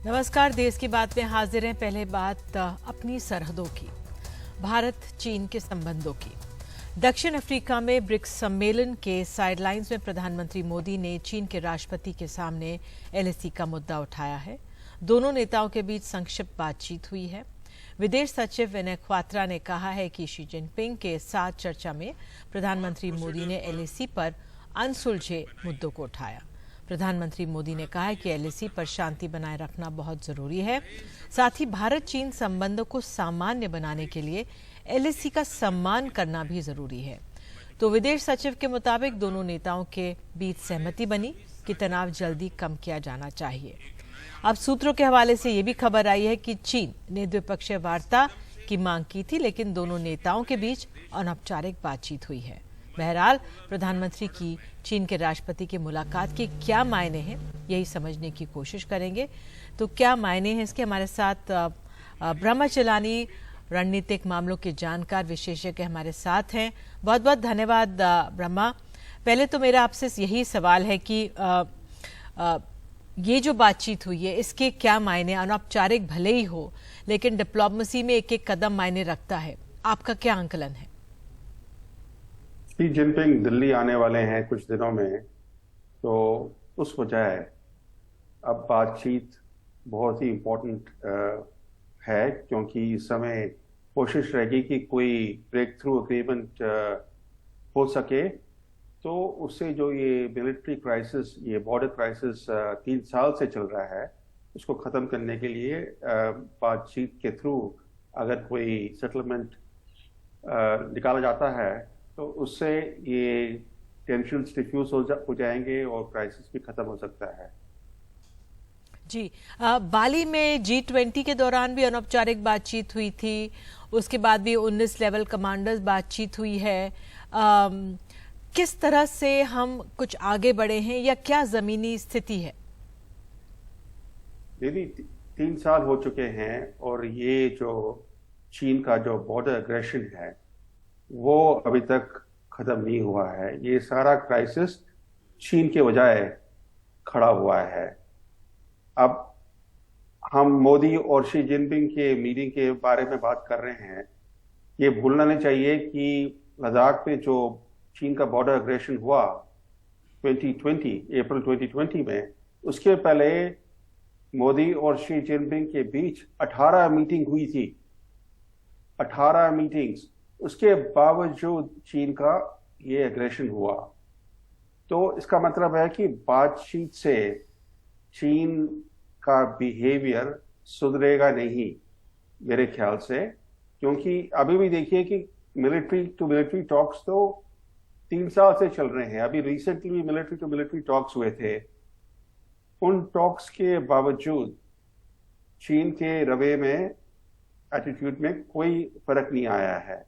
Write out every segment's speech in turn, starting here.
नमस्कार। देश की बात में हाजिर हैं। पहले बात अपनी सरहदों की, भारत चीन के संबंधों की। दक्षिण अफ्रीका में ब्रिक्स सम्मेलन के साइडलाइंस में प्रधानमंत्री मोदी ने चीन के राष्ट्रपति के सामने एलएसी का मुद्दा उठाया है। दोनों नेताओं के बीच संक्षिप्त बातचीत हुई है। विदेश सचिव विनय क्वात्रा ने कहा है कि शी जिनपिंग के साथ चर्चा में प्रधानमंत्री मोदी ने एलएसी पर अनसुलझे मुद्दों को उठाया। प्रधानमंत्री मोदी ने कहा है कि एलएसी पर शांति बनाए रखना बहुत जरूरी है। साथ ही भारत चीन संबंधों को सामान्य बनाने के लिए एलएसी का सम्मान करना भी जरूरी है। तो विदेश सचिव के मुताबिक दोनों नेताओं के बीच सहमति बनी कि तनाव जल्दी कम किया जाना चाहिए। अब सूत्रों के हवाले से ये भी खबर आई है कि चीन ने द्विपक्षीय वार्ता की मांग की थी, लेकिन दोनों नेताओं के बीच अनौपचारिक बातचीत हुई है। बहरहाल प्रधानमंत्री की चीन के राष्ट्रपति की मुलाकात के क्या मायने हैं, यही समझने की कोशिश करेंगे। तो क्या मायने हैं इसके, हमारे साथ ब्रह्मा चलानी रणनीतिक मामलों के जानकार विशेषज्ञ हमारे साथ हैं। बहुत बहुत धन्यवाद ब्रह्मा। पहले तो मेरा आपसे यही सवाल है कि ये जो बातचीत हुई है इसके क्या मायने, अनौपचारिक भले ही हो लेकिन डिप्लोमेसी में एक एक कदम मायने रखता है, आपका क्या आंकलन है? शी जिनपिंग दिल्ली आने वाले हैं कुछ दिनों में, तो उस वजह अब बातचीत बहुत ही इम्पोर्टेंट है, क्योंकि इस समय कोशिश रहेगी कि कोई ब्रेक थ्रू एग्रीमेंट हो सके। तो उससे जो ये मिलिट्री क्राइसिस, ये बॉर्डर क्राइसिस 3 साल से चल रहा है, उसको ख़त्म करने के लिए बातचीत के थ्रू अगर कोई सेटलमेंट निकाला जाता है तो उससे ये टेंशन डिफ्यूज हो जाएंगे और क्राइसिस भी खत्म हो सकता है। जी, बाली में G20 के दौरान भी अनौपचारिक बातचीत हुई थी, उसके बाद भी 19 लेवल कमांडर्स बातचीत हुई है। किस तरह से हम कुछ आगे बढ़े हैं या क्या जमीनी स्थिति है? यदि 3 साल हो चुके हैं और ये जो चीन का जो बॉर्डर एग्रेशन है वो अभी तक खत्म नहीं हुआ है। ये सारा क्राइसिस चीन के वजह खड़ा हुआ है। अब हम मोदी और शी जिनपिंग के मीटिंग के बारे में बात कर रहे हैं। ये भूलना नहीं चाहिए कि लद्दाख में जो चीन का बॉर्डर एग्रेशन हुआ अप्रैल 2020 में, उसके पहले मोदी और शी जिनपिंग के बीच 18 मीटिंग हुई थी, 18 मीटिंग्स। उसके बावजूद चीन का ये एग्रेशन हुआ। तो इसका मतलब है कि बातचीत से चीन का बिहेवियर सुधरेगा नहीं मेरे ख्याल से, क्योंकि अभी भी देखिए कि मिलिट्री टू मिलिट्री टॉक्स तो 3 साल से चल रहे हैं। अभी recently military to military talks हुए थे। उन टॉक्स के बावजूद चीन के रवैये में, एटीट्यूड में कोई फर्क नहीं आया है।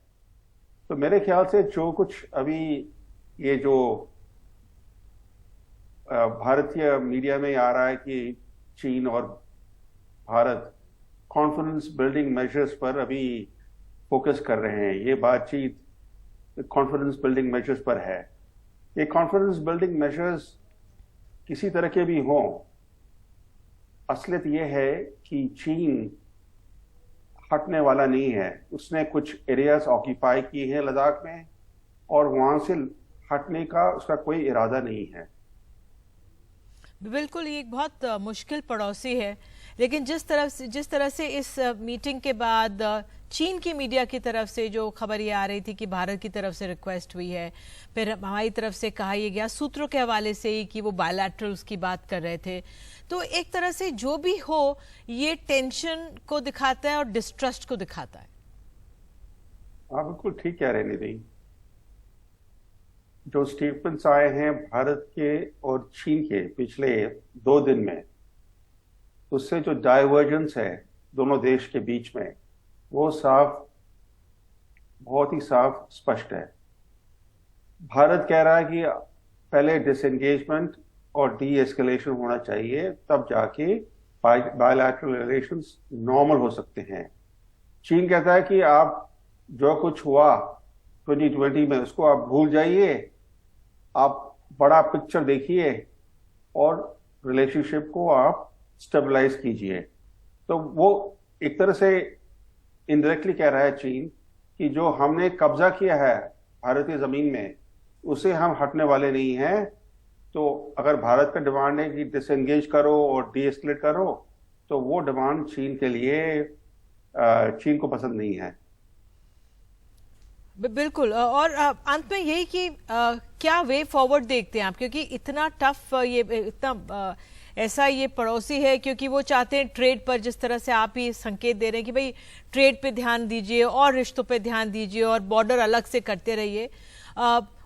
तो मेरे ख्याल से जो कुछ अभी ये जो भारतीय मीडिया में आ रहा है कि चीन और भारत कॉन्फिडेंस बिल्डिंग मेजर्स पर अभी फोकस कर रहे हैं, ये बातचीत कॉन्फिडेंस बिल्डिंग मेजर्स पर है। ये कॉन्फिडेंस बिल्डिंग मेजर्स किसी तरह के भी हों, असलियत ये है कि चीन हटने वाला नहीं है। उसने कुछ एरियाज ऑक्यूपाई किए हैं लद्दाख में और वहां से हटने का उसका कोई इरादा नहीं है। बिल्कुल, ये एक बहुत मुश्किल पड़ोसी है, लेकिन जिस तरह से इस मीटिंग के बाद चीन की मीडिया की तरफ से जो खबर ये आ रही थी कि भारत की तरफ से रिक्वेस्ट हुई है, फिर हमारी तरफ से कहा यह गया सूत्रों के हवाले से ही कि वो बायलैटरल्स की बात कर रहे थे, तो एक तरह से जो भी हो ये टेंशन को दिखाता है और डिस्ट्रस्ट को दिखाता है। आप बिल्कुल ठीक कह रहे हैं निधि। जो स्टेटमेंट्स आए हैं भारत के और चीन के पिछले 2 दिन में, उससे जो डाइवर्जेंस है दोनों देश के बीच में, वो बहुत ही साफ स्पष्ट है। भारत कह रहा है कि पहले डिसएंगेजमेंट और डी एस्केलेशन होना चाहिए, तब जाके बायलैटरल रिलेशंस नॉर्मल हो सकते हैं। चीन कहता है कि आप जो कुछ हुआ 2020 में उसको आप भूल जाइए, आप बड़ा पिक्चर देखिए और रिलेशनशिप को आप स्टेबलाइज कीजिए। तो वो एक तरह से इनडायरेक्टली कह रहा है चीन कि जो हमने कब्जा किया है भारतीय जमीन में उसे हम हटने वाले नहीं हैं। तो अगर भारत का डिमांड है कि डिसएंगेज करो और डीएस्केलेट करो, तो वो डिमांड चीन के लिए चीन को पसंद नहीं है। बिल्कुल। और अंत में यही कि क्या वे फॉरवर्ड देखते हैं आप, क्योंकि इतना टफ ये इतना ऐसा ये पड़ोसी है, क्योंकि वो चाहते हैं ट्रेड पर, जिस तरह से आप ही संकेत दे रहे हैं कि भाई ट्रेड पे ध्यान दीजिए और रिश्तों पे ध्यान दीजिए और बॉर्डर अलग से करते रहिए।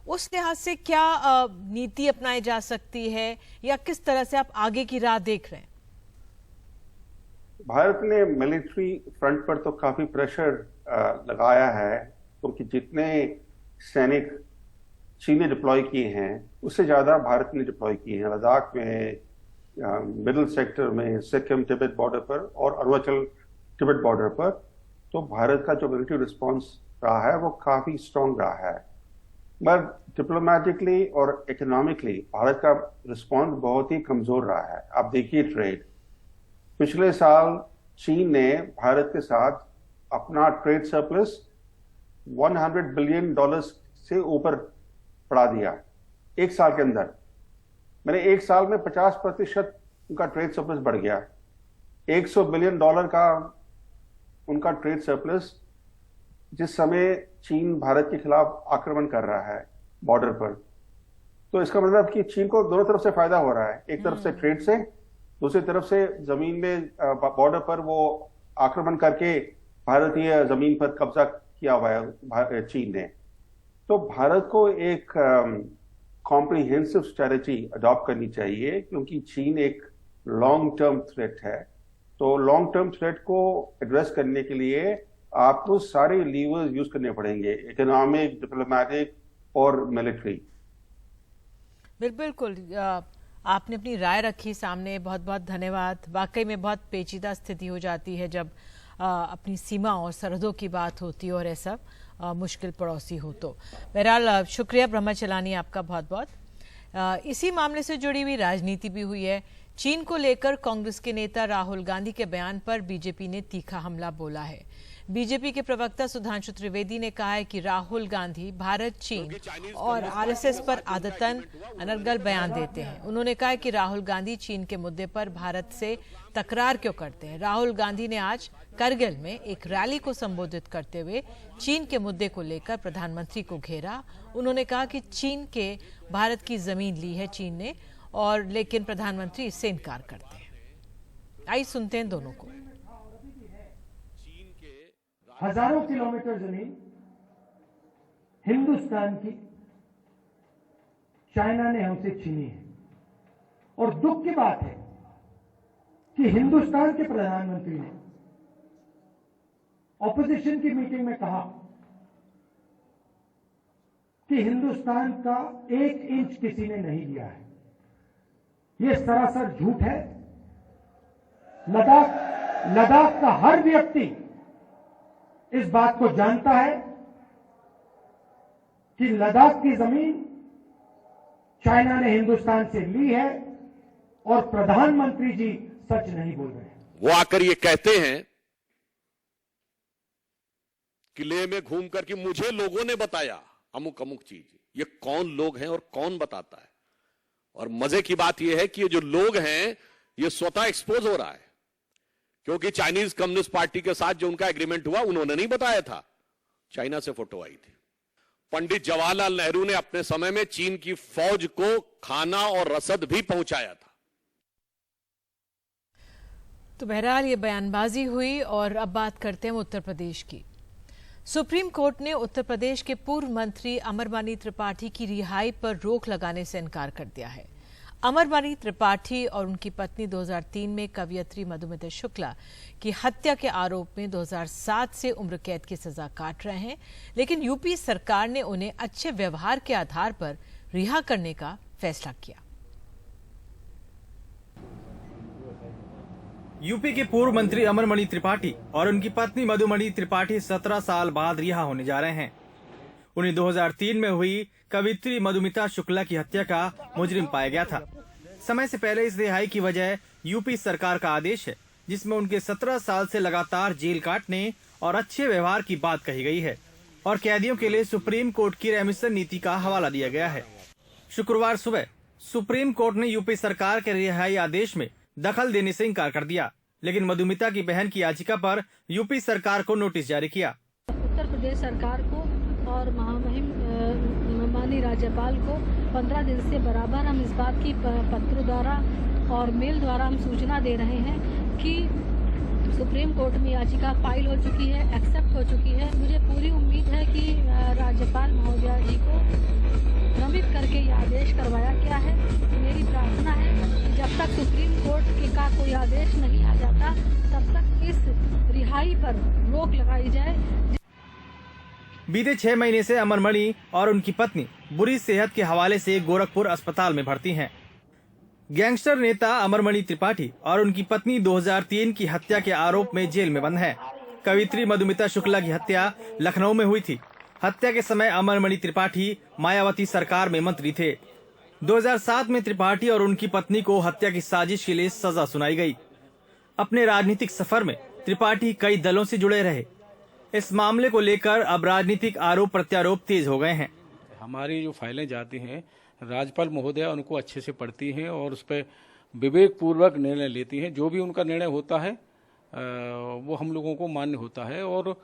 उस लिहाज से क्या नीति अपनाई जा सकती है या किस तरह से आप आगे की राह देख रहे हैं? भारत ने मिलिट्री फ्रंट पर तो काफी प्रेशर लगाया है, क्योंकि जितने सैनिक चीन ने डिप्लॉय किए हैं उससे ज्यादा भारत ने डिप्लॉय किए हैं लद्दाख में, मिडिल सेक्टर में, सिक्किम तिब्बत बॉर्डर पर और अरुणाचल तिब्बत बॉर्डर पर। तो भारत का जो मिलिट्री रिस्पांस रहा है वो काफी स्ट्रांग रहा है। मगर डिप्लोमेटिकली और इकोनॉमिकली भारत का रिस्पांस बहुत ही कमजोर रहा है। आप देखिए ट्रेड, पिछले साल चीन ने भारत के साथ अपना ट्रेड सरप्लस $100 बिलियन से ऊपर बढ़ा दिया एक साल के अंदर। मैंने एक साल में 50% उनका ट्रेड सरप्लस बढ़ गया। $100 बिलियन का उनका ट्रेड सरप्लस, जिस समय चीन भारत के खिलाफ आक्रमण कर रहा है बॉर्डर पर। तो इसका मतलब कि चीन को दोनों तरफ से फायदा हो रहा है, एक तरफ से ट्रेड से, दूसरी तरफ से जमीन में बॉर्डर पर वो आक्रमण करके भारतीय जमीन पर कब्जा किया हुआ है चीन ने। तो भारत को एक कॉम्प्रिहेंसिव स्ट्रेटजी अडॉप्ट करनी चाहिए, क्योंकि चीन एक लॉन्ग टर्म थ्रेट है। तो लॉन्ग टर्म थ्रेट को एड्रेस करने के लिए आपको सारे लीवर्स यूज करने पड़ेंगे, इकोनॉमिक, डिप्लोमेटिक और मिलिट्री। बिल्कुल। आपने अपनी राय रखी सामने, बहुत बहुत धन्यवाद। वाकई में बहुत पेचीदा स्थिति हो जाती है जब अपनी सीमा और सरहदों की बात होती है और ऐसा मुश्किल पड़ोसी हो। तो बहरहाल शुक्रिया ब्रह्मचलानी आपका बहुत बहुत। इसी मामले से जुड़ी हुई राजनीति भी हुई है। चीन को लेकर कांग्रेस के नेता राहुल गांधी के बयान पर बीजेपी ने तीखा हमला बोला है। बीजेपी के प्रवक्ता सुधांशु त्रिवेदी ने कहा है कि राहुल गांधी भारत, चीन और आरएसएस पर आदतन अनर्गल बयान देते हैं। उन्होंने कहा कि राहुल गांधी चीन के मुद्दे पर भारत से तकरार क्यों करते हैं। राहुल गांधी ने आज करगिल में एक रैली को संबोधित करते हुए चीन के मुद्दे को लेकर प्रधानमंत्री को घेरा। उन्होंने कहा कि चीन के भारत की जमीन ली है चीन ने, और लेकिन प्रधानमंत्री इससे इनकार करते हैं। आइए सुनते हैं दोनों को। हजारों किलोमीटर जमीन हिंदुस्तान की चाइना ने हमसे छीनी है, और दुख की बात है कि हिंदुस्तान के प्रधानमंत्री ने ऑपोजिशन की मीटिंग में कहा कि हिंदुस्तान का 1 इंच किसी ने नहीं लिया है। यह सरासर झूठ है। लद्दाख का हर व्यक्ति इस बात को जानता है कि लद्दाख की जमीन चाइना ने हिंदुस्तान से ली है, और प्रधानमंत्री जी सच नहीं बोल रहे हैं। वो आकर ये कहते हैं कि लेह में घूम करके मुझे लोगों ने बताया अमुक अमुक चीज। ये कौन लोग हैं और कौन बताता है? और मजे की बात यह है कि ये जो लोग हैं ये स्वतः एक्सपोज हो रहा है, क्योंकि चाइनीज कम्युनिस्ट पार्टी के साथ जो उनका एग्रीमेंट हुआ उन्होंने नहीं बताया था, चाइना से फोटो आई थी। पंडित जवाहरलाल नेहरू ने अपने समय में चीन की फौज को खाना और रसद भी पहुंचाया था। तो बहरहाल ये बयानबाजी हुई। और अब बात करते हैं उत्तर प्रदेश की। सुप्रीम कोर्ट ने उत्तर प्रदेश के पूर्व मंत्री अमरमणि त्रिपाठी की रिहाई पर रोक लगाने से इनकार कर दिया है। अमरमणि त्रिपाठी और उनकी पत्नी 2003 में कवयित्री मधुमिता शुक्ला की हत्या के आरोप में 2007 से उम्र कैद की सजा काट रहे हैं, लेकिन यूपी सरकार ने उन्हें अच्छे व्यवहार के आधार पर रिहा करने का फैसला किया। यूपी के पूर्व मंत्री अमरमणि त्रिपाठी और उनकी पत्नी मधुमणि त्रिपाठी 17 साल बाद रिहा होने जा रहे हैं। उन्हें 2003 में हुई कवयित्री मधुमिता शुक्ला की हत्या का मुजरिम पाया गया था। समय से पहले इस रिहाई की वजह यूपी सरकार का आदेश है, जिसमें उनके 17 साल से लगातार जेल काटने और अच्छे व्यवहार की बात कही गई है और कैदियों के लिए सुप्रीम कोर्ट की रेमिशन नीति का हवाला दिया गया है। शुक्रवार सुबह सुप्रीम कोर्ट ने यूपी सरकार के रिहाई आदेश में दखल देने से इंकार कर दिया, लेकिन मधुमिता की बहन की याचिका पर यूपी सरकार को नोटिस जारी किया। उत्तर प्रदेश सरकार को और महामहिम माननीय राज्यपाल को 15 दिन से बराबर हम इस बात की पत्र द्वारा और मेल द्वारा हम सूचना दे रहे हैं कि सुप्रीम कोर्ट में याचिका फाइल हो चुकी है, एक्सेप्ट हो चुकी है। मुझे पूरी उम्मीद है कि राज्यपाल महोदया जी को भ्रमित करके ये आदेश करवाया गया है। मेरी प्रार्थना है कि जब तक सुप्रीम कोर्ट का कोई आदेश नहीं आ जाता तब तक इस रिहाई पर रोक लगाई जाए। बीते 6 महीने से अमरमणि और उनकी पत्नी बुरी सेहत के हवाले से गोरखपुर अस्पताल में भर्ती हैं। गैंगस्टर नेता अमरमणि त्रिपाठी और उनकी पत्नी 2003 की हत्या के आरोप में जेल में बंद हैं। कवित्री मधुमिता शुक्ला की हत्या लखनऊ में हुई थी। हत्या के समय अमरमणि त्रिपाठी मायावती सरकार में मंत्री थे। 2007 में त्रिपाठी और उनकी पत्नी को हत्या की साजिश के लिए सजा सुनाई गई। अपने राजनीतिक सफर में त्रिपाठी कई दलों से जुड़े रहे। इस मामले को लेकर अब राजनीतिक आरोप प्रत्यारोप तेज हो गए हैं। हमारी जो फाइलें जाती हैं राज्यपाल महोदया उनको अच्छे से पढ़ती हैं और उस पर विवेक पूर्वक निर्णय लेती हैं। जो भी उनका निर्णय होता है वो हम लोगों को मान्य होता है और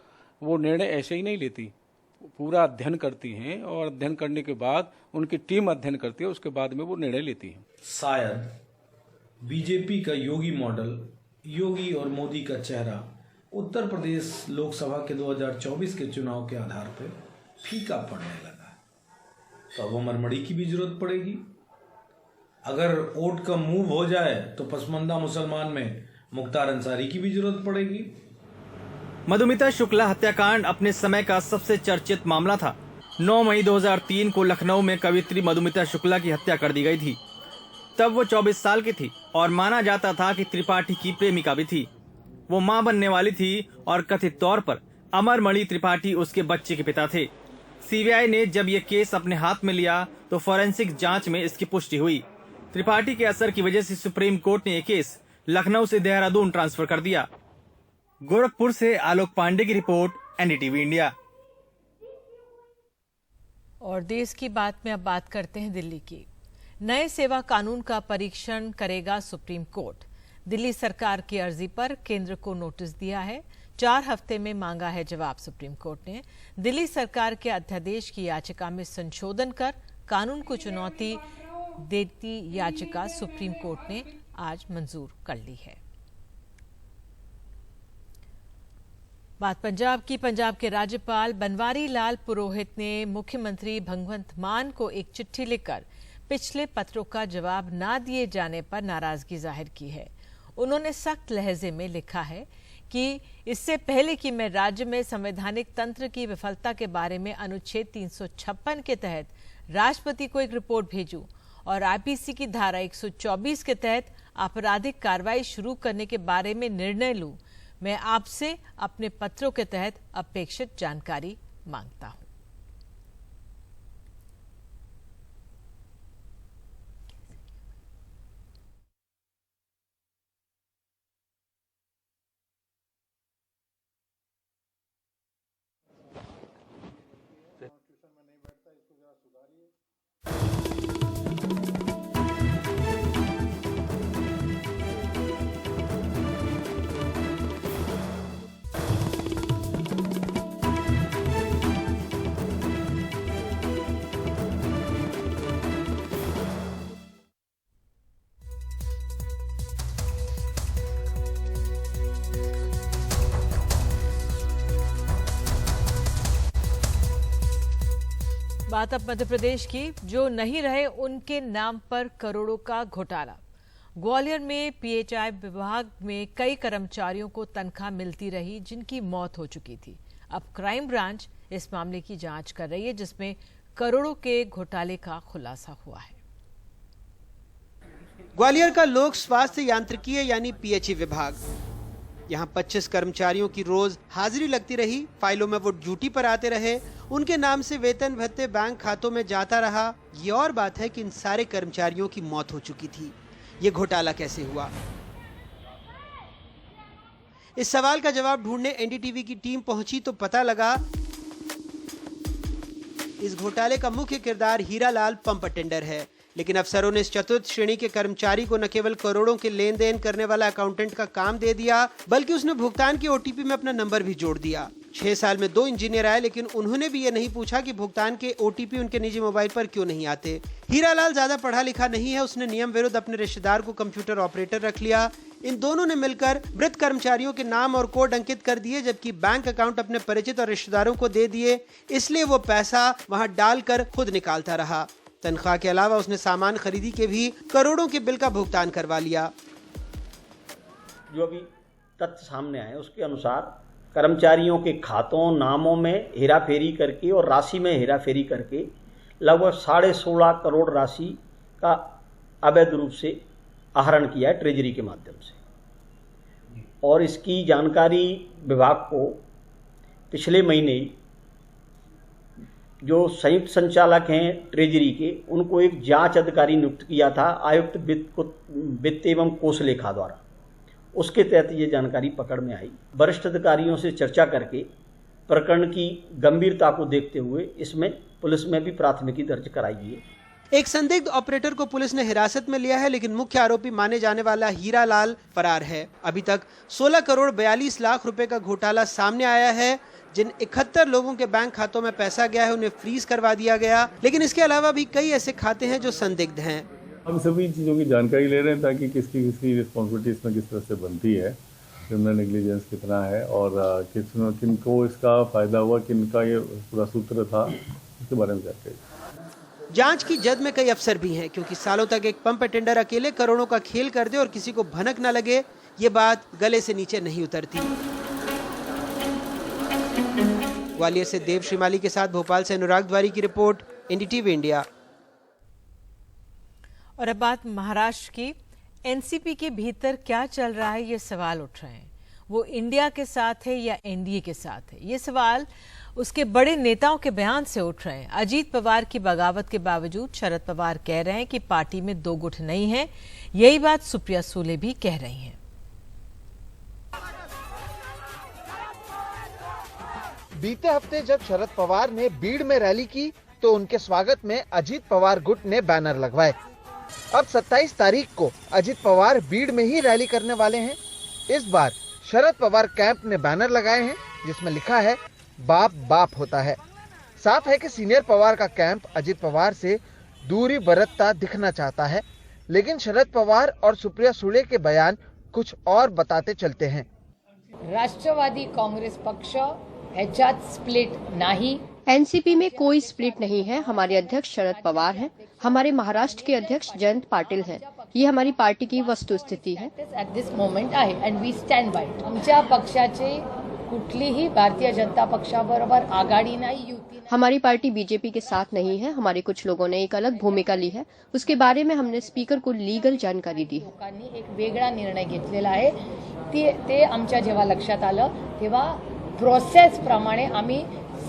वो निर्णय ऐसे ही नहीं लेती, पूरा अध्ययन करती हैं और अध्ययन करने के बाद उनकी टीम अध्ययन करती है, उसके बाद में वो निर्णय लेती है। शायद बीजेपी का योगी मॉडल, योगी और मोदी का चेहरा उत्तर प्रदेश लोकसभा के 2024 के चुनाव के आधार पर फीका पड़ने लगा, तो अब अमरमणि की भी जरूरत पड़ेगी। अगर वोट का मूव हो जाए तो पसमानदा मुसलमान में मुख्तार अंसारी की भी जरूरत पड़ेगी। मधुमिता शुक्ला हत्याकांड अपने समय का सबसे चर्चित मामला था। 9 मई 2003 को लखनऊ में कवित्री मधुमिता शुक्ला की हत्या कर दी गई थी। तब वो 24 साल की थी और माना जाता था कि त्रिपाठी की प्रेमिका भी थी। वो मां बनने वाली थी और कथित तौर पर अमरमणि त्रिपाठी उसके बच्चे के पिता थे। सीबीआई ने जब ये केस अपने हाथ में लिया तो फॉरेंसिक जांच में इसकी पुष्टि हुई। त्रिपाठी के असर की वजह से सुप्रीम कोर्ट ने ये केस लखनऊ से देहरादून ट्रांसफर कर दिया। गोरखपुर से आलोक पांडे की रिपोर्ट, एनडीटीवी इंडिया। और देश की बात में अब बात करते हैं दिल्ली की। नए सेवा कानून का परीक्षण करेगा सुप्रीम कोर्ट। दिल्ली सरकार की अर्जी पर केंद्र को नोटिस दिया है। 4 हफ्ते में मांगा है जवाब। सुप्रीम कोर्ट ने दिल्ली सरकार के अध्यादेश की याचिका में संशोधन कर कानून को चुनौती देती याचिका सुप्रीम कोर्ट ने आज मंजूर कर ली है। बात पंजाब की। पंजाब के राज्यपाल बनवारी लाल पुरोहित ने मुख्यमंत्री भगवंत मान को एक चिट्ठी लिखकर पिछले पत्रों का जवाब न दिए जाने पर नाराजगी जाहिर की है। उन्होंने सख्त लहजे में लिखा है कि इससे पहले कि मैं राज्य में संवैधानिक तंत्र की विफलता के बारे में अनुच्छेद 356 के तहत राष्ट्रपति को एक रिपोर्ट भेजूं और आईपीसी की धारा 124 के तहत आपराधिक कार्रवाई शुरू करने के बारे में निर्णय लूं, मैं आपसे अपने पत्रों के तहत अपेक्षित जानकारी मांगता हूं। बात अब मध्य प्रदेश की। जो नहीं रहे उनके नाम पर करोड़ों का घोटाला। ग्वालियर में पीएचआई विभाग में कई कर्मचारियों को तनख्वाह मिलती रही जिनकी मौत हो चुकी थी। अब क्राइम ब्रांच इस मामले की जांच कर रही है जिसमें करोड़ों के घोटाले का खुलासा हुआ है। ग्वालियर का लोक स्वास्थ्य यांत्रिकीय यानी पीएचई विभाग, यहाँ 25 कर्मचारियों की रोज हाजिरी लगती रही। फाइलों में वो ड्यूटी पर आते रहे, उनके नाम से वेतन भत्ते बैंक खातों में जाता रहा। ये और बात है कि इन सारे कर्मचारियों की मौत हो चुकी थी। ये घोटाला कैसे हुआ? इस सवाल का जवाब ढूंढने एनडीटीवी की टीम पहुंची तो पता लगा इस घोटाले का मुख्य किरदार हीरालाल पंप अटेंडर है। लेकिन अफसरों ने इस चतुर्थ श्रेणी के कर्मचारी को न केवल करोड़ों के लेन देन करने वाला अकाउंटेंट का काम दे दिया, बल्कि उसने भुगतान की ओटीपी में अपना नंबर भी जोड़ दिया। 6 साल में 2 इंजीनियर आए, लेकिन उन्होंने भी ये नहीं पूछा कि भुगतान के ओटीपी उनके निजी मोबाइल पर क्यों नहीं आते। हीरालाल ज्यादा पढ़ा लिखा नहीं है, उसने नियम विरुद्ध अपने रिश्तेदार को कंप्यूटर ऑपरेटर रख लिया। इन दोनों ने मिलकर मृत कर्मचारियों के नाम और कोड अंकित कर दिए, जबकि बैंक अकाउंट अपने परिचित और रिश्तेदारों को दे दिए। इसलिए वो पैसा वहां डालकर खुद निकालता रहा। तनख्वाह के अलावा उसने सामान खरीदी के भी करोड़ों के बिल का भुगतान करवा लिया। जो अभी तथ्य सामने आए उसके अनुसार कर्मचारियों के खातों नामों में हेराफेरी करके और राशि में हेराफेरी करके लगभग 16.5 करोड़ राशि का अवैध रूप से आहरण किया है ट्रेजरी के माध्यम से। और इसकी जानकारी विभाग को पिछले महीने जो संयुक्त संचालक हैं ट्रेजरी के, उनको एक जांच अधिकारी नियुक्त किया था आयुक्त वित्त एवं कोष लेखा द्वारा। उसके तहत ये जानकारी पकड़ में आई। वरिष्ठ अधिकारियों से चर्चा करके प्रकरण की गंभीरता को देखते हुए इसमें पुलिस में भी प्राथमिकी दर्ज कराई है। एक संदिग्ध ऑपरेटर को पुलिस ने हिरासत में लिया है, लेकिन मुख्य आरोपी माने जाने वाला हीरालाल फरार है। अभी तक 16 करोड़ 42 लाख रुपए का घोटाला सामने आया है। जिन 71 लोगों के बैंक खातों में पैसा गया है उन्हें फ्रीज करवा दिया गया, लेकिन इसके अलावा भी कई ऐसे खाते हैं जो संदिग्ध हैं। हम सभी चीज़ों की जानकारी ले रहे हैं ताकि किसकी रिस्पॉन्सिबिलिटी इसमें किस तरह से बनती है, क्रिमिनल नेग्लिजेंस कितना है और किनको इसका फायदा हुआ, किनका ये पूरा सूत्र था, इसके बारे में जानकारी। जांच की जद में कई अफसर भी हैं, क्योंकि सालों तक एक पंप अटेंडर अकेले करोड़ों का खेल कर दे और किसी को भनक न लगे, ये बात गले से नीचे नहीं उतरती। ग्वालियर से देव श्रीमाली के साथ भोपाल से अनुराग द्वारी की रिपोर्ट, एनडीटीवी इंडिया। और अब बात महाराष्ट्र की। एनसीपी के भीतर क्या चल रहा है, ये सवाल उठ रहे हैं। वो इंडिया के साथ है या एनडीए के साथ है, ये सवाल उसके बड़े नेताओं के बयान से उठ रहे हैं। अजीत पवार की बगावत के बावजूद शरद पवार कह रहे हैं कि पार्टी में 2 गुट नहीं है। यही बात सुप्रिया सुले भी कह रही हैं। बीते हफ्ते जब शरद पवार ने बीड़ में रैली की तो उनके स्वागत में अजीत पवार गुट ने बैनर लगवाए। अब 27 तारीख को अजीत पवार बीड़ में ही रैली करने वाले हैं। इस बार शरद पवार कैंप ने बैनर लगाए हैं जिसमें लिखा है बाप बाप होता है। साफ है कि सीनियर पवार का कैंप अजीत पवार से दूरी बरतता दिखना चाहता है, लेकिन शरद पवार और सुप्रिया सुले के बयान कुछ और बताते चलते हैं। राष्ट्रवादी कांग्रेस पक्ष ह्याच्यात स्प्लिट नाही। एनसीपी में कोई स्प्लिट नहीं है। हमारे अध्यक्ष शरद पवार हैं, हमारे महाराष्ट्र के अध्यक्ष जयंत पाटिल हैं। ये हमारी पार्टी की वस्तुस्थिती है। ॲट दिस मोमेंट आहे and we stand by it. आमच्या पक्षाचे कुठलीही भारतीय जनता पक्षाबरोबर आघाडी नाही, युती। हमारी पार्टी बीजेपी के साथ नहीं है। हमारे कुछ लोगों ने एक अलग भूमिका ली है, उसके बारे में हमने स्पीकर को लीगल जानकारी दी है। लोकांनी एक वेगळा निर्णय घेतलेला आहे। ते आमच्या जेव्हा लक्षात आलं तेव्हा प्रोसेस प्रमाणे आम्ही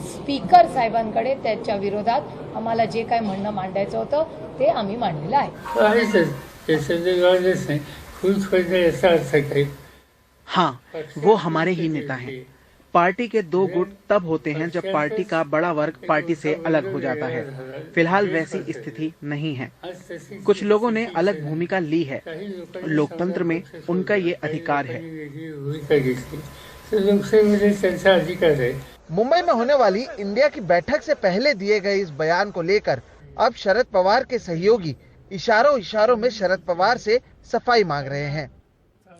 स्पीकर साहेबांकडे त्याच्या विरोधात आम्हाला जे काही म्हणणं मांडायचं होतं ते आम्ही मांडलेलं आहे। हाँ, वो हमारे ही नेता हैं। पार्टी के 2 गुट तब होते हैं जब पार्टी का बड़ा वर्ग पार्टी से अलग हो जाता है। फिलहाल वैसी स्थिति नहीं है। कुछ लोगों ने अलग भूमिका ली है, लोकतंत्र में उनका ये अधिकार है। मुंबई में होने वाली इंडिया की बैठक से पहले दिए गए इस बयान को लेकर अब शरद पवार के सहयोगी इशारों में शरद पवार से सफाई मांग रहे हैं।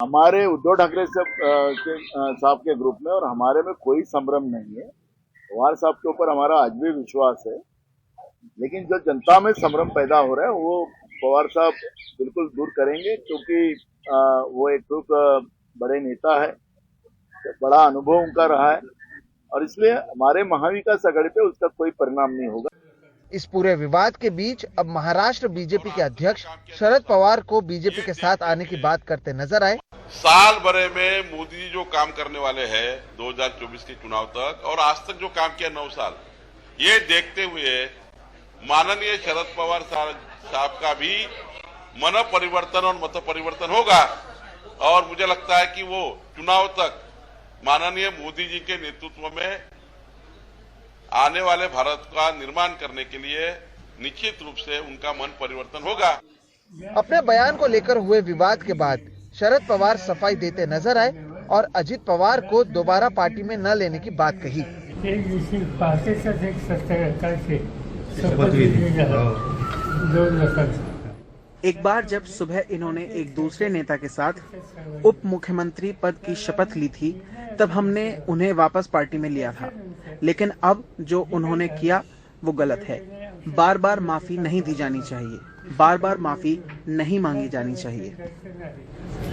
हमारे उद्धव ठाकरे साहब के ग्रुप में और हमारे में कोई संभ्रम नहीं है। पवार साहब के ऊपर हमारा आज भी विश्वास है, लेकिन जो जनता में संभ्रम पैदा हो रहा है वो पवार साहब बिल्कुल दूर करेंगे, क्योंकि वो एक बड़े नेता है, बड़ा अनुभव उनका रहा है और इसलिए हमारे महाविकास आघाड़ी पे उसका कोई परिणाम नहीं होगा। इस पूरे विवाद के बीच अब महाराष्ट्र बीजेपी के अध्यक्ष शरद पवार को बीजेपी के साथ आने की बात करते नजर आए। साल भरे में मोदी जी जो काम करने वाले हैं 2024 के चुनाव तक और आज तक जो काम किया 9 साल, ये देखते हुए माननीय शरद पवार साहब का भी मन परिवर्तन और मत परिवर्तन होगा और मुझे लगता है कि वो चुनाव तक माननीय मोदी जी के नेतृत्व में आने वाले भारत का निर्माण करने के लिए निश्चित रूप से उनका मन परिवर्तन होगा। अपने बयान को लेकर हुए विवाद के बाद शरद पवार सफाई देते नजर आए और अजित पवार को दोबारा पार्टी में न लेने की बात कही। एक बार जब सुबह इन्होंने एक दूसरे नेता के साथ उप मुख्यमंत्री पद की शपथ ली थी, तब हमने उन्हें वापस पार्टी में लिया था, लेकिन अब जो उन्होंने किया वो गलत है। बार बार माफी नहीं दी जानी चाहिए, बार बार माफी नहीं मांगी जानी चाहिए।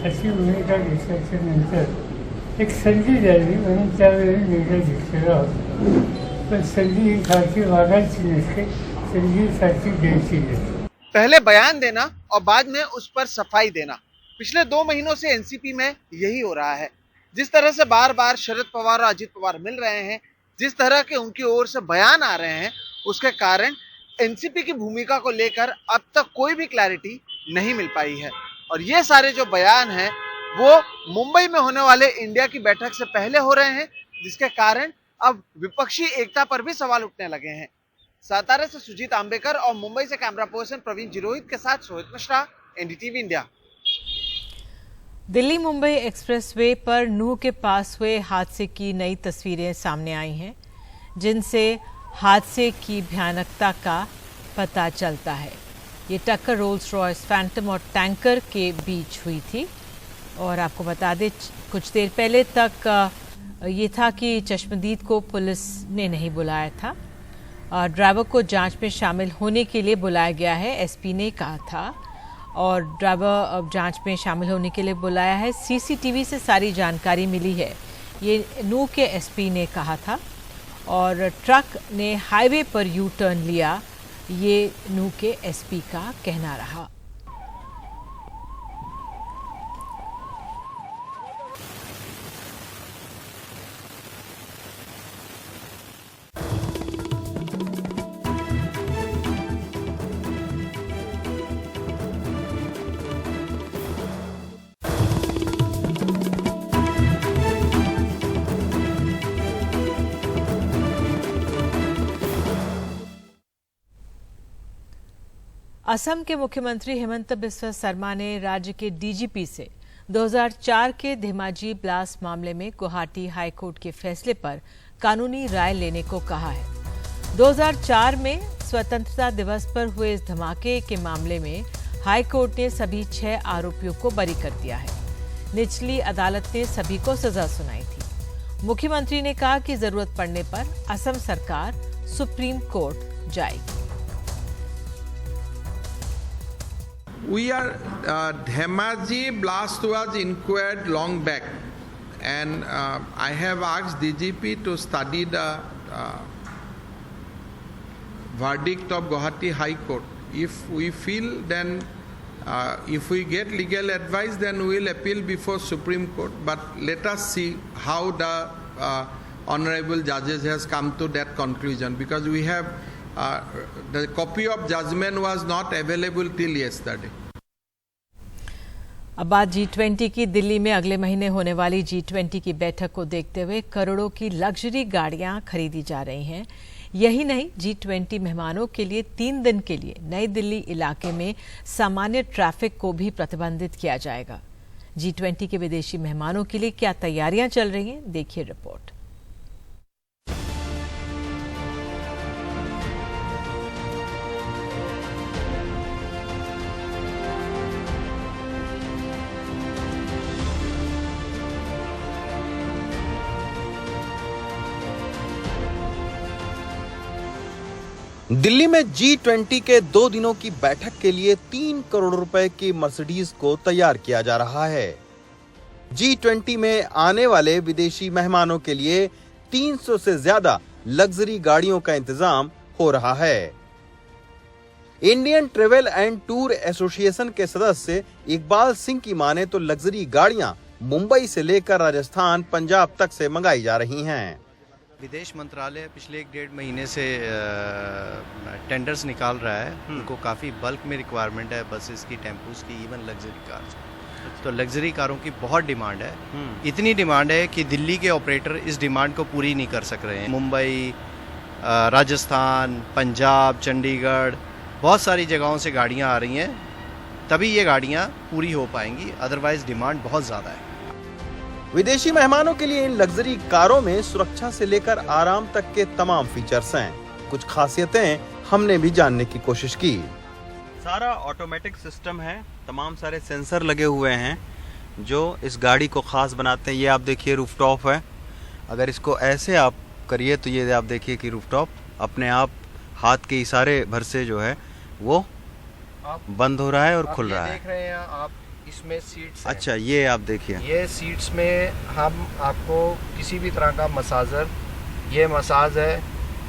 अशी भूमिका घेतल्यानंतर एक संधी द्यावी म्हणून त्यावेळी निर्णय घेतलेला होता, पण संधी ही सारखी वागायची नसते, संधी सारखी द्यायची नसते। पहले बयान देना और बाद में उस पर सफाई देना, पिछले 2 महीनों से एनसीपी में यही हो रहा है। जिस तरह से बार बार शरद पवार और अजित पवार मिल रहे हैं, जिस तरह के उनकी ओर से बयान आ रहे हैं, उसके कारण एनसीपी की भूमिका को लेकर अब तक कोई भी क्लैरिटी नहीं मिल पाई है। और ये सारे जो बयान हैं वो मुंबई में होने वाले इंडिया की बैठक से पहले हो रहे हैं, जिसके कारण अब विपक्षी एकता पर भी सवाल उठने लगे हैं। सातारा से सुजीत आंबेकर और मुंबई से कैमरा पर्सन प्रवीण जिरोहित के साथ Sohit Mishra, NDTV India. Delhi Mumbai expressway पर नूह के पास हुए हादसे की नई तस्वीरें सामने आई हैं, जिनसे हादसे की भयानकता का पता चलता है। ये टक्कर रोल्स रॉयस फैंटम और टैंकर के बीच हुई थी और आपको बता दें कुछ देर पहले तक ये था कि चश्मदीद को पुलिस ने नहीं बुलाया था। ड्राइवर को जांच में शामिल होने के लिए बुलाया गया है, एसपी ने कहा था, और ड्राइवर अब जांच में शामिल होने के लिए बुलाया है। सीसीटीवी से सारी जानकारी मिली है, ये नूह के एसपी ने कहा था। और ट्रक ने हाईवे पर यू टर्न लिया, ये नूह के एसपी का कहना रहा। असम के मुख्यमंत्री हेमंत बिस्वा शर्मा ने राज्य के डीजीपी से 2004 के धेमाजी ब्लास्ट मामले में गुवाहाटी हाईकोर्ट के फैसले पर कानूनी राय लेने को कहा है। 2004 में स्वतंत्रता दिवस पर हुए इस धमाके के मामले में हाईकोर्ट ने सभी 6 आरोपियों को बरी कर दिया है। निचली अदालत ने सभी को सजा सुनाई थी। मुख्यमंत्री ने कहा कि जरूरत पड़ने पर असम सरकार सुप्रीम कोर्ट जाएगी। We are Dhemaji blast was inquired long back, and I have asked DGP to study the verdict of Guwahati High Court. If we feel, then if we get legal advice, then we will appeal before Supreme Court. But let us see how the honorable judges has come to that conclusion, because we have the copy of judgment was not available till yesterday. अब बात G20 की। दिल्ली में अगले महीने होने वाली G20 की बैठक को देखते हुए करोड़ों की लग्जरी गाड़ियां खरीदी जा रही हैं। यही नहीं, G20 मेहमानों के लिए 3 दिन के लिए नई दिल्ली इलाके में सामान्य ट्रैफिक को भी प्रतिबंधित किया जाएगा। G20 के विदेशी मेहमानों के लिए क्या तैयारियां चल रही हैं, देखिए रिपोर्ट। दिल्ली में G20 के 2 दिनों की बैठक के लिए 3 करोड़ रुपए की मर्सिडीज को तैयार किया जा रहा है। G20 में आने वाले विदेशी मेहमानों के लिए 300 से ज्यादा लग्जरी गाड़ियों का इंतजाम हो रहा है। Indian travel and tour association के सदस्य इकबाल सिंह की माने तो लग्जरी गाड़ियां मुंबई से लेकर राजस्थान, पंजाब तक से मंगाई जा रही हैं। विदेश मंत्रालय पिछले 1-1.5 महीने से टेंडर्स निकाल रहा है। उनको काफ़ी बल्क में रिक्वायरमेंट है, बसेस की, टेम्पोस की, इवन लग्जरी कार्स। तो लग्जरी कारों की बहुत डिमांड है। इतनी डिमांड है कि दिल्ली के ऑपरेटर इस डिमांड को पूरी नहीं कर सक रहे हैं। मुंबई, राजस्थान, पंजाब, चंडीगढ़, बहुत सारी जगहों से गाड़ियां आ रही हैं, तभी ये गाड़ियां पूरी हो पाएंगी, अदरवाइज डिमांड बहुत ज़्यादा है। विदेशी मेहमानों के लिए इन लग्जरी कारों में सुरक्षा से लेकर आराम तक के तमाम फीचर्स हैं। कुछ खासियतें हमने भी जानने की कोशिश की। सारा ऑटोमेटिक सिस्टम है, तमाम सारे सेंसर लगे हुए हैं जो इस गाड़ी को खास बनाते हैं। ये आप देखिए रूफटॉप है, अगर इसको ऐसे आप करिए तो ये आप देखिए कि रूफटॉप अपने आप हाथ के इशारे भर से जो है वो बंद हो रहा है और खुल रहा है। देख रहे हैं आप, इसमें सीट्स हैं। अच्छा, ये आप देखिए, ये सीट्स में हम आपको किसी भी तरह का मसाजर, ये मसाज है,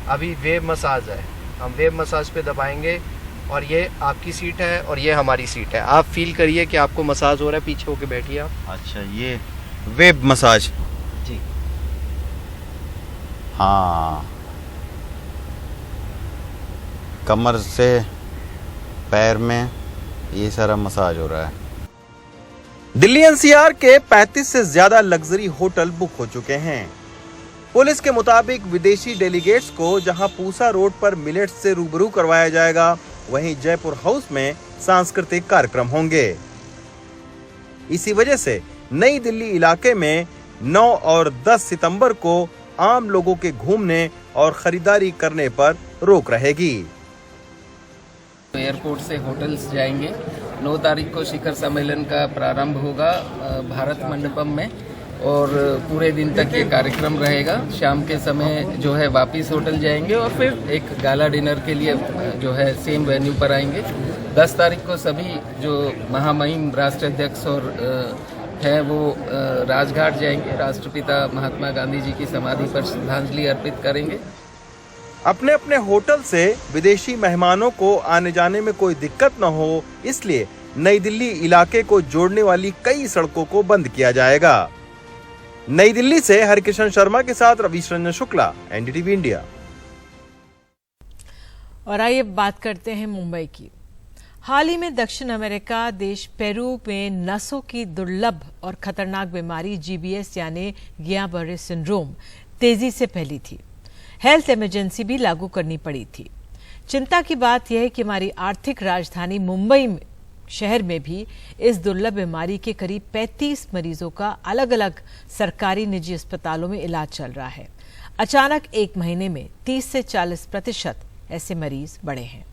अभी वेव मसाज है, हम वेव मसाज पे दबाएंगे और ये आपकी सीट है और ये हमारी सीट है। आप फील करिए कि आपको मसाज हो रहा है, पीछे होके बैठिए आप। अच्छा, ये वेब मसाज जी, हाँ, कमर से पैर में ये सारा मसाज हो रहा है। दिल्ली एनसीआर के 35 से ज्यादा लग्जरी होटल बुक हो चुके हैं। पुलिस के मुताबिक विदेशी डेलीगेट्स को जहां पूसा रोड पर मिलेट्स से रूबरू करवाया जाएगा, वहीं जयपुर हाउस में सांस्कृतिक कार्यक्रम होंगे। इसी वजह से नई दिल्ली इलाके में 9 और 10 सितंबर को आम लोगों के घूमने और खरीदारी करने पर रोक रहेगी। एयरपोर्ट से होटल्स जाएंगे। 9 तारीख को शिखर सम्मेलन का प्रारंभ होगा भारत मंडपम में और पूरे दिन तक ये कार्यक्रम रहेगा। शाम के समय जो है वापस होटल जाएंगे और फिर एक गाला डिनर के लिए जो है सेम वेन्यू पर आएंगे। 10 तारीख को सभी जो महामहिम राष्ट्राध्यक्ष और हैं वो राजघाट जाएंगे, राष्ट्रपिता महात्मा गांधी जी की समाधि पर श्रद्धांजलि अर्पित करेंगे। अपने अपने होटल से विदेशी मेहमानों को आने जाने में कोई दिक्कत न हो, इसलिए नई दिल्ली इलाके को जोड़ने वाली कई सड़कों को बंद किया जाएगा। नई दिल्ली से हरिकिशन शर्मा के साथ रवीश रंजन शुक्ला, एनडीटीवी इंडिया। और आइए बात करते हैं मुंबई की। हाल ही में दक्षिण अमेरिका देश पेरू में नसों की दुर्लभ और खतरनाक बीमारी जीबीएस यानी गियाबरे सिंड्रोम तेजी से फैली थी। हेल्थ इमरजेंसी भी लागू करनी पड़ी थी। चिंता की बात यह है कि हमारी आर्थिक राजधानी मुंबई में शहर में भी इस दुर्लभ बीमारी के करीब 35 मरीजों का अलग अलग सरकारी निजी अस्पतालों में इलाज चल रहा है। अचानक एक महीने में 30 से 40% ऐसे मरीज बढ़े हैं।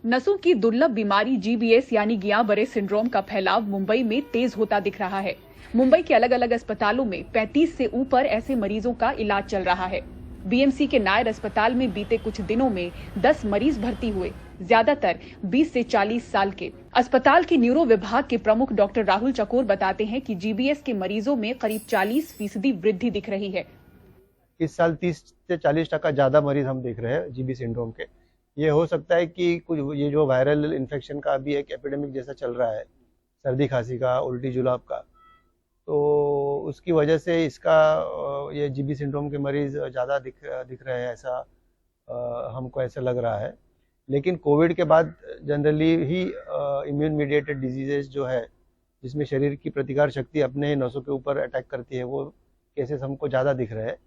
नसों की दुर्लभ बीमारी जीबीएस यानी गियाबरे सिंड्रोम का फैलाव मुंबई में तेज होता दिख रहा है। मुंबई के अलग अलग अस्पतालों में 35 से ऊपर ऐसे मरीजों का इलाज चल रहा है। बीएमसी के नायर अस्पताल में बीते कुछ दिनों में 10 मरीज भर्ती हुए, ज्यादातर 20 से 40 साल के। अस्पताल के न्यूरो विभाग के प्रमुख डॉक्टर राहुल चकोर बताते हैं कि जीबीएस के मरीजों में करीब 40% वृद्धि दिख रही है। इस साल 30 से 40% ज्यादा मरीज हम देख रहे हैं जीबी सिंड्रोम के। ये हो सकता है कि कुछ ये जो वायरल इन्फेक्शन का अभी एक एपिडेमिक जैसा चल रहा है, सर्दी खांसी का, उल्टी जुलाब का, तो उसकी वजह से इसका ये जीबी सिंड्रोम के मरीज ज़्यादा दिख रहे हैं, ऐसा हमको ऐसा लग रहा है। लेकिन कोविड के बाद जनरली ही इम्यून मीडिएटेड डिजीजेस जो है, जिसमें शरीर की प्रतिकार शक्ति अपने नसों के ऊपर अटैक करती है, वो केसेस हमको ज़्यादा दिख रहे हैं।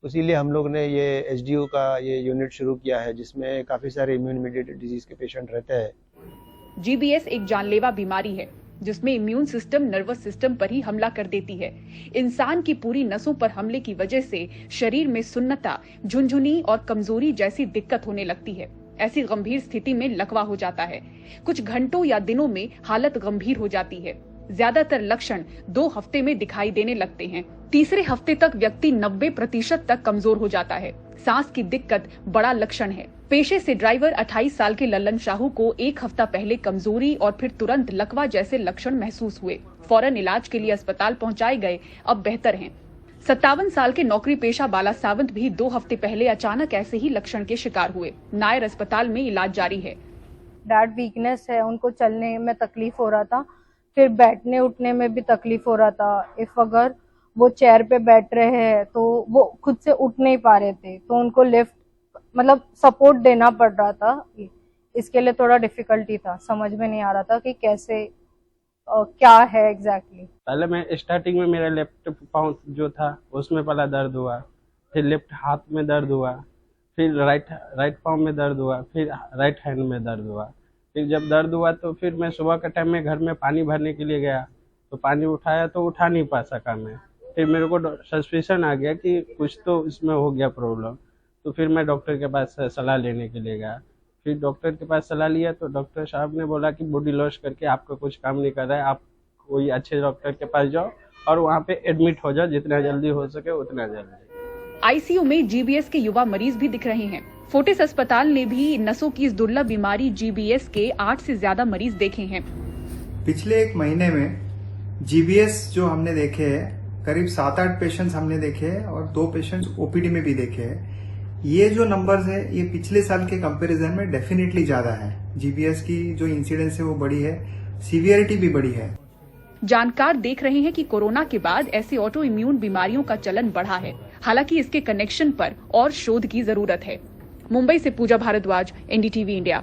इसीलिए हम लोग ने ये एचडीयू का ये यूनिट शुरू किया है, जिसमें काफ़ी सारे इम्यून मीडिएटेड डिजीज के पेशेंट रहते हैं। जीबीएस एक जानलेवा बीमारी है जिसमें इम्यून सिस्टम नर्वस सिस्टम पर ही हमला कर देती है। इंसान की पूरी नसों पर हमले की वजह से शरीर में सुन्नता, झुनझुनी और कमजोरी जैसी दिक्कत होने लगती है। ऐसी गंभीर स्थिति में लकवा हो जाता है। कुछ घंटों या दिनों में हालत गंभीर हो जाती है। ज्यादातर लक्षण 2 हफ्ते में दिखाई देने लगते हैं। तीसरे हफ्ते तक व्यक्ति 90% तक कमजोर हो जाता है। सांस की दिक्कत बड़ा लक्षण है। पेशे से ड्राइवर 28 साल के लल्लन शाहू को 1 हफ्ता पहले कमजोरी और फिर तुरंत लकवा जैसे लक्षण महसूस हुए। फौरन इलाज के लिए अस्पताल पहुंचाए गए, अब बेहतर हैं। 57 साल के नौकरी पेशा बाला सावंत भी 2 हफ्ते पहले अचानक ऐसे ही लक्षण के शिकार हुए। नायर अस्पताल में इलाज जारी है। डैड वीकनेस है, उनको चलने में तकलीफ हो रहा था, फिर बैठने उठने में भी तकलीफ हो रहा था। इफ अगर वो चेयर पे बैठ रहे हैं तो वो खुद से उठ नहीं पा रहे थे, तो उनको लिफ्ट मतलब सपोर्ट देना पड़ रहा था। इसके लिए थोड़ा डिफिकल्टी था, समझ में नहीं आ रहा था कि कैसे क्या है एग्जैक्टली। पहले मैं स्टार्टिंग में मेरा लेफ्ट पाँव जो था उसमें पहला दर्द हुआ, फिर लेफ्ट हाथ में दर्द हुआ, फिर राइट पाँव में दर्द हुआ, फिर राइट हैंड में दर्द हुआ। फिर जब दर्द हुआ तो फिर मैं सुबह के टाइम में घर में पानी भरने के लिए गया तो पानी उठाया तो उठा नहीं पा सका मैं। फिर मेरे को सस्पिशन आ गया कि कुछ तो इसमें हो गया प्रॉब्लम, तो फिर मैं डॉक्टर के पास सलाह लेने के लिए गया। फिर डॉक्टर के पास सलाह लिया तो डॉक्टर साहब ने बोला कि बॉडी लॉस करके आपका कुछ काम नहीं कर रहा है, आप कोई अच्छे डॉक्टर के पास जाओ और वहाँ पे एडमिट हो जाओ, जितना जल्दी हो सके उतना जल्दी। आईसीयू में जीबीएस के युवा मरीज भी दिख रहे हैं। फोर्टिस अस्पताल ने भी नसों की इस दुर्लभ बीमारी जीबीएस के 8 से ज्यादा मरीज देखे हैं। पिछले एक महीने में जीबीएस जो हमने देखे हैं करीब 7-8 पेशेंट्स हमने देखे हैं और 2 पेशेंट्स ओपीडी में भी देखे हैं। ये जो नंबर्स है ये पिछले साल के कंपैरिजन में डेफिनेटली ज्यादा है। जीबीएस की जो इंसिडेंस है वो बड़ी है, सीवियरिटी भी बड़ी है। जानकार देख रहे हैं कि कोरोना के बाद ऐसी ऑटो इम्यून बीमारियों का चलन बढ़ा है। हालांकि इसके कनेक्शन पर और शोध की जरूरत है। मुंबई से पूजा भारद्वाज, एनडीटीवी इंडिया।